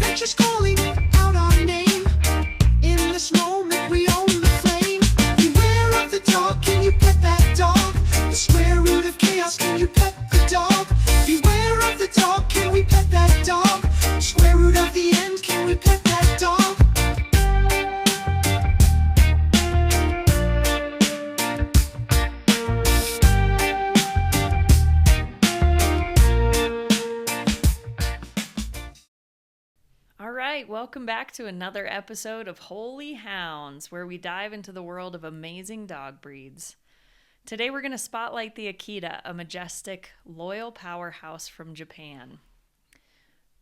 Adventure's calling out our name. In this moment we own the flame. Beware of the dog, can you pet that dog? The square root of chaos, can you pet the dog? Beware of the dog, can we pet that dog? Square root of the end, can we pet that dog? All right, welcome back to another episode of Holy Hounds, where we dive into the world of amazing dog breeds. Today we're going to spotlight the Akita, a majestic, loyal powerhouse from Japan.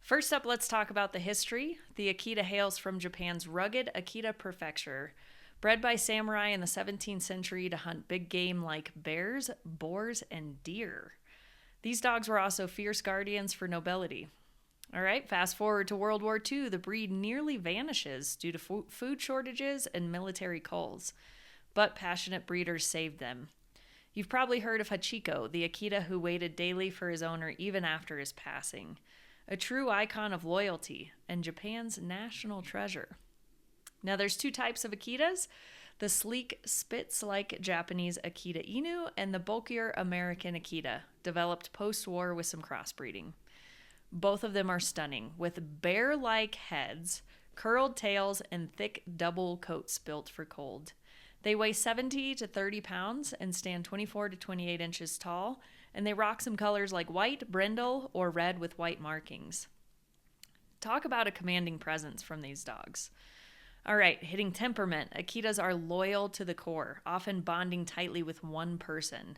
First up, let's talk about the history. The Akita hails from Japan's rugged Akita prefecture, bred by samurai in the 17th century to hunt big game like bears, boars, and deer. These dogs were also fierce guardians for nobility. All right, fast forward to World War II, the breed nearly vanishes due to food shortages and military culls, but passionate breeders saved them. You've probably heard of Hachiko, the Akita who waited daily for his owner even after his passing. A true icon of loyalty and Japan's national treasure. Now there's two types of Akitas, the sleek Spitz-like Japanese Akita Inu and the bulkier American Akita, developed post-war with some crossbreeding. Both of them are stunning, with bear-like heads, curled tails, and thick double coats built for cold. They weigh 70 to 30 pounds and stand 24 to 28 inches tall, and they rock some colors like white, brindle, or red with white markings. Talk about a commanding presence from these dogs. All right, hitting temperament, Akitas are loyal to the core, often bonding tightly with one person.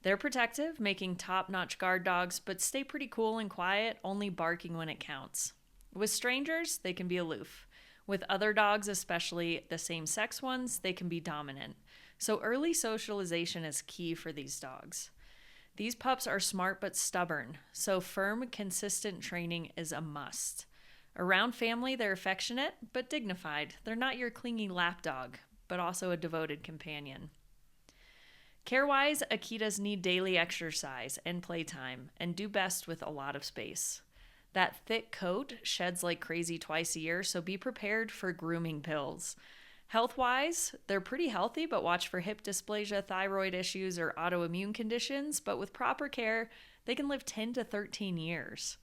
They're protective, making top-notch guard dogs, but stay pretty cool and quiet, only barking when it counts. With strangers, they can be aloof. With other dogs, especially the same-sex ones, they can be dominant. So early socialization is key for these dogs. These pups are smart but stubborn, so firm, consistent training is a must. Around family, they're affectionate but dignified. They're not your clingy lapdog, but also a devoted companion. Care-wise, Akitas need daily exercise and playtime and do best with a lot of space. That thick coat sheds like crazy twice a year, so be prepared for grooming pills. Health-wise, they're pretty healthy, but watch for hip dysplasia, thyroid issues, or autoimmune conditions, but with proper care, they can live 10 to 13 years.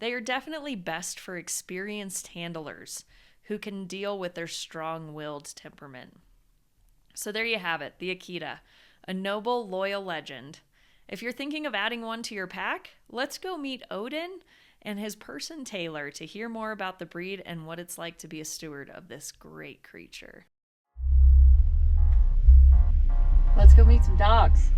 They are definitely best for experienced handlers who can deal with their strong-willed temperament. So there you have it, the Akita, a noble, loyal legend. If you're thinking of adding one to your pack, let's go meet Odin and his person Taylor to hear more about the breed and what it's like to be a steward of this great creature. Let's go meet some dogs.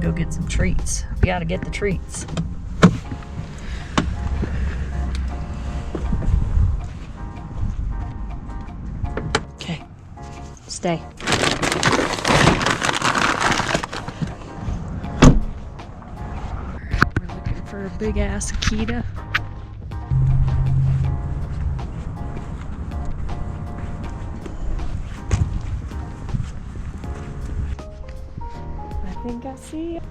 Go get some treats. We gotta get the treats. Okay, stay. We're looking for a big ass Akita. I think I see it.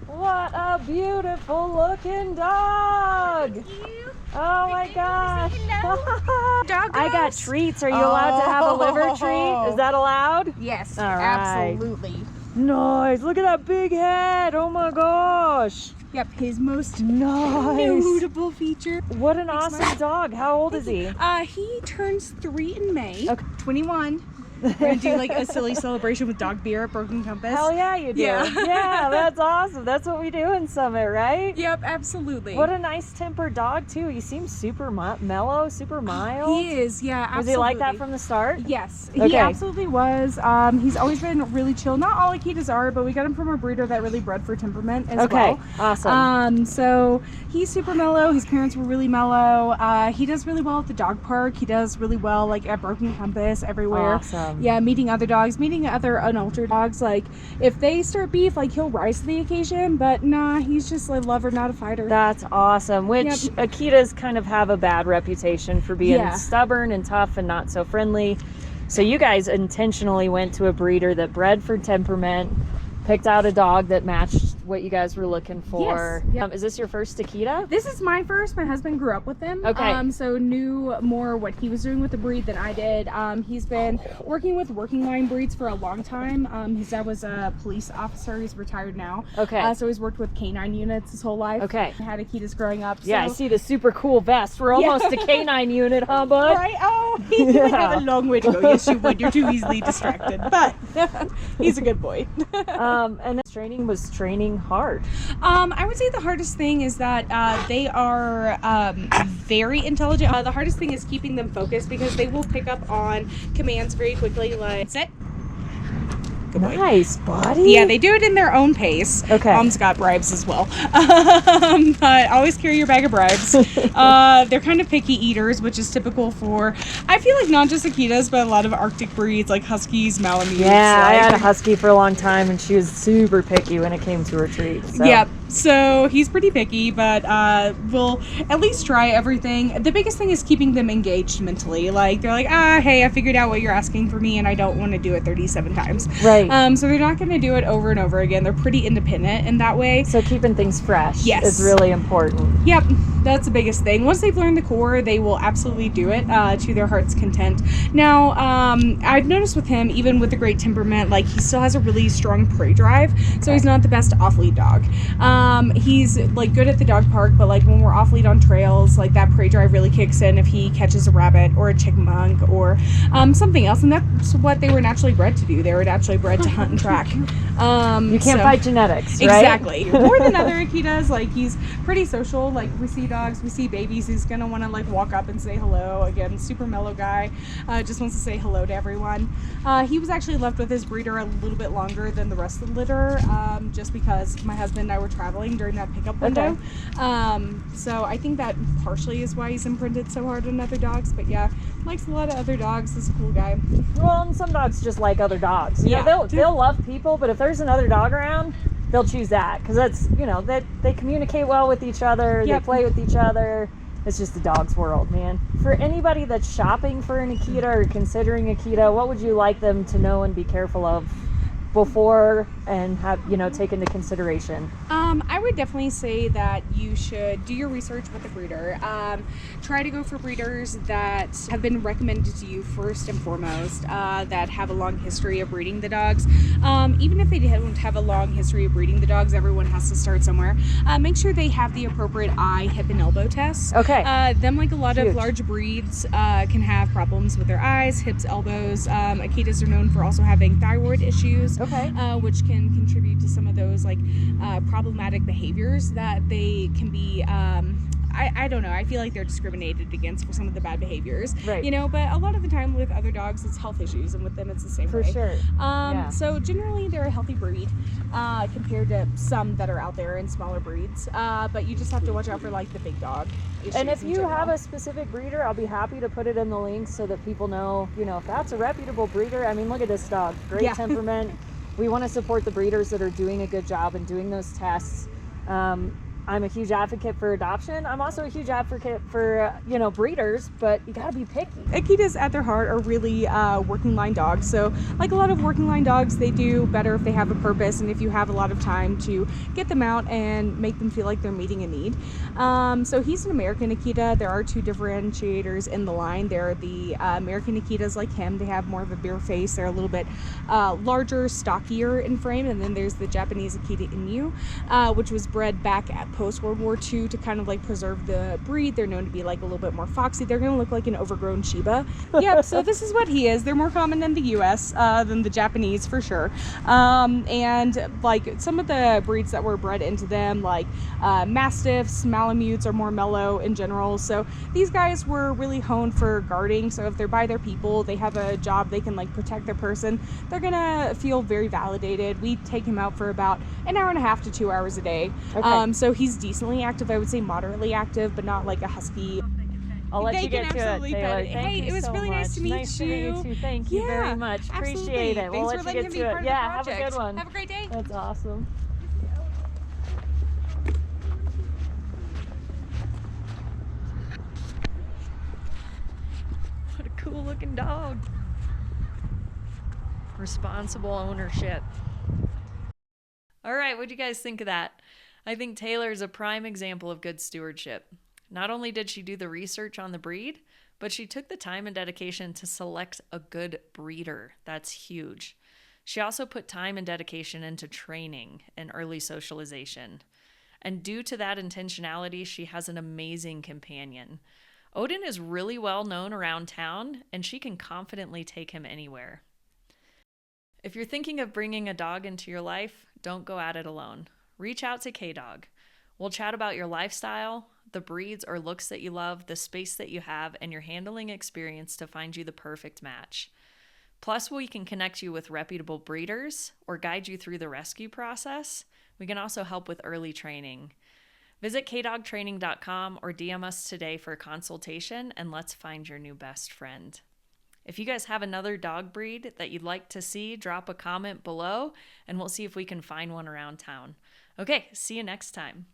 What a beautiful looking dog! Thank you. Oh my gosh! I got treats. Are you allowed to have a liver treat? Is that allowed? Yes, All right. absolutely. Nice. Look at that big head. Oh my gosh. Yep, his most Nice. notable feature. What an awesome dog. How old is he? He turns 3 in May. Okay. 21 We're gonna do like a silly celebration with dog beer at Broken Compass. Hell yeah, you do. Yeah. Yeah, that's awesome. That's what we do in Summit, right? Yep, absolutely. What a nice tempered dog too. He seems super mellow, super mild. He is, yeah, absolutely. Was he like that from the start? Yes, Okay. he absolutely was. He's always been really chill. Not all Akitas are, but we got him from a breeder that really bred for temperament as Okay, well. awesome. So he's super mellow. His parents were really mellow. He does really well at the dog park. He does really well like at Broken Compass, everywhere. Awesome. Yeah, meeting other dogs, meeting other unaltered dogs. Like if they start beef, like he'll rise to the occasion. But nah, he's just a lover, not a fighter. That's awesome. Which Yep. Akitas kind of have a bad reputation for being Yeah. stubborn and tough and not so friendly. So you guys intentionally went to a breeder that bred for temperament, picked out a dog that matched what you guys were looking for. Yes. Yep. Is this your first Akita? This is my first. My husband grew up with him. Okay. So knew more what he was doing with the breed than I did. He's been working with working line breeds for a long time. His dad was a police officer. He's retired now. Okay. So he's worked with canine units his whole life. Okay. Had Akitas growing up. Yeah, I so- see the super cool vest. We're almost a canine unit, huh, bud? Right? Oh, he would have a long way to go. Yes, you would. You're too easily distracted. But he's a good boy. And this training was training hard. I would say the hardest thing is that they are very intelligent. The hardest thing is keeping them focused because they will pick up on commands very quickly, like sit. Good boy. Nice, buddy. Yeah, they do it in their own pace. Okay. Mom's got bribes as well. But always carry your bag of bribes. They're kind of picky eaters, which is typical for, I feel like not just Akitas, but a lot of Arctic breeds like Huskies, Malamutes. Yeah, I like, had a husky for a long time, and she was super picky when it came to her treats. So. Yep. So he's pretty picky, but we'll at least try everything. The biggest thing is keeping them engaged mentally. Like they're like, hey, I figured out what you're asking for me, and I don't want to do it 37 times. Right. So they're not going to do it over and over again. They're pretty independent in that way. So keeping things fresh Yes. is really important. Yep, that's the biggest thing. Once they've learned the core, they will absolutely do it to their heart's content. Now, I've noticed with him, even with the great temperament, like he still has a really strong prey drive. So he's not the best off-lead dog. He's like good at the dog park, but like when we're off-lead on trails, like that prey drive really kicks in if he catches a rabbit or a chipmunk or something else. And that's what they were naturally bred to do. They were naturally bred to hunt and track. You can't fight genetics, right? Exactly. More than other Akitas, like he's pretty social. Like we see dogs, we see babies, he's gonna want to like walk up and say hello. Again, super mellow guy, just wants to say hello to everyone. He was actually left with his breeder a little bit longer than the rest of the litter, just because my husband and I were traveling during that pickup window. So I think that partially is why he's imprinted so hard on other dogs. But yeah, likes a lot of other dogs. Is a cool guy. Well, and some dogs just like other dogs. You Yeah. know, they'll love people, but if there's another dog around, they'll choose that because that's, you know, they communicate well with each other. Yep. They play with each other. It's just the dog's world, man. For anybody that's shopping for an Akita or considering Akita, what would you like them to know and be careful of before and have, you know, take into consideration? I would definitely say that you should do your research with the breeder. Try to go for breeders that have been recommended to you first and foremost, that have a long history of breeding the dogs. Even if they don't have a long history of breeding the dogs, everyone has to start somewhere. Make sure they have the appropriate eye, hip, and elbow tests. Okay. Them, like a lot Huge. of large breeds, can have problems with their eyes, hips, elbows. Akitas are known for also having thyroid issues. Okay. Which can contribute to some of those like problematic behaviors that they can be. I don't know. I feel like they're discriminated against for some of the bad behaviors. Right. You know, but a lot of the time with other dogs, it's health issues, and with them, it's the same For way. sure. Yeah. So generally, they're a healthy breed compared to some that are out there in smaller breeds. But you just have to watch out for like the big dog issues. And if in you general. have a specific breeder, I'll be happy to put it in the links so that people know, you know, if that's a reputable breeder. I mean, look at this dog. Great Yeah. temperament. We want to support the breeders that are doing a good job and doing those tests. I'm a huge advocate for adoption. I'm also a huge advocate for, you know, breeders, but you gotta be picky. Akitas at their heart are really working line dogs. So like a lot of working line dogs, they do better if they have a purpose and if you have a lot of time to get them out and make them feel like they're meeting a need. So he's an American Akita. There are two differentiators in the line. There are the American Akitas like him. They have more of a beer face. They're a little bit larger, stockier in frame. And then there's the Japanese Akita Inu, which was bred back at post World War II to kind of like preserve the breed. They're known to be like a little bit more foxy. They're going to look like an overgrown Shiba. Yep, so this is what he is. They're more common in the US than the Japanese for sure. And like some of the breeds that were bred into them, like Mastiffs, Malamutes are more mellow in general. So these guys were really honed for guarding. So if they're by their people, they have a job, they can like protect their person, they're gonna feel very validated. We take him out for about an hour and a half to 2 hours a day. Okay. So he's decently active. I would say moderately active, but not like a husky. I'll let They you get can to it, absolutely Taylor. pet it. Thank Hey, you it was so really much. nice to meet Nice to meet you too. Thank you very much. Absolutely. Appreciate it. We'll Thanks let for you letting get him to be it. part Yeah, of the have a project. good one. Have a great day. That's awesome. What a cool looking dog. Responsible ownership. All right, what do you guys think of that? I think Taylor is a prime example of good stewardship. Not only did she do the research on the breed, but she took the time and dedication to select a good breeder. That's huge. She also put time and dedication into training and early socialization. And due to that intentionality, she has an amazing companion. Odin is really well known around town, and she can confidently take him anywhere. If you're thinking of bringing a dog into your life, don't go at it alone. Reach out to K-Dogg. We'll chat about your lifestyle, the breeds or looks that you love, the space that you have, and your handling experience to find you the perfect match. Plus, we can connect you with reputable breeders or guide you through the rescue process. We can also help with early training. Visit kdogtraining.com or DM us today for a consultation, and let's find your new best friend. If you guys have another dog breed that you'd like to see, drop a comment below, and we'll see if we can find one around town. Okay, see you next time.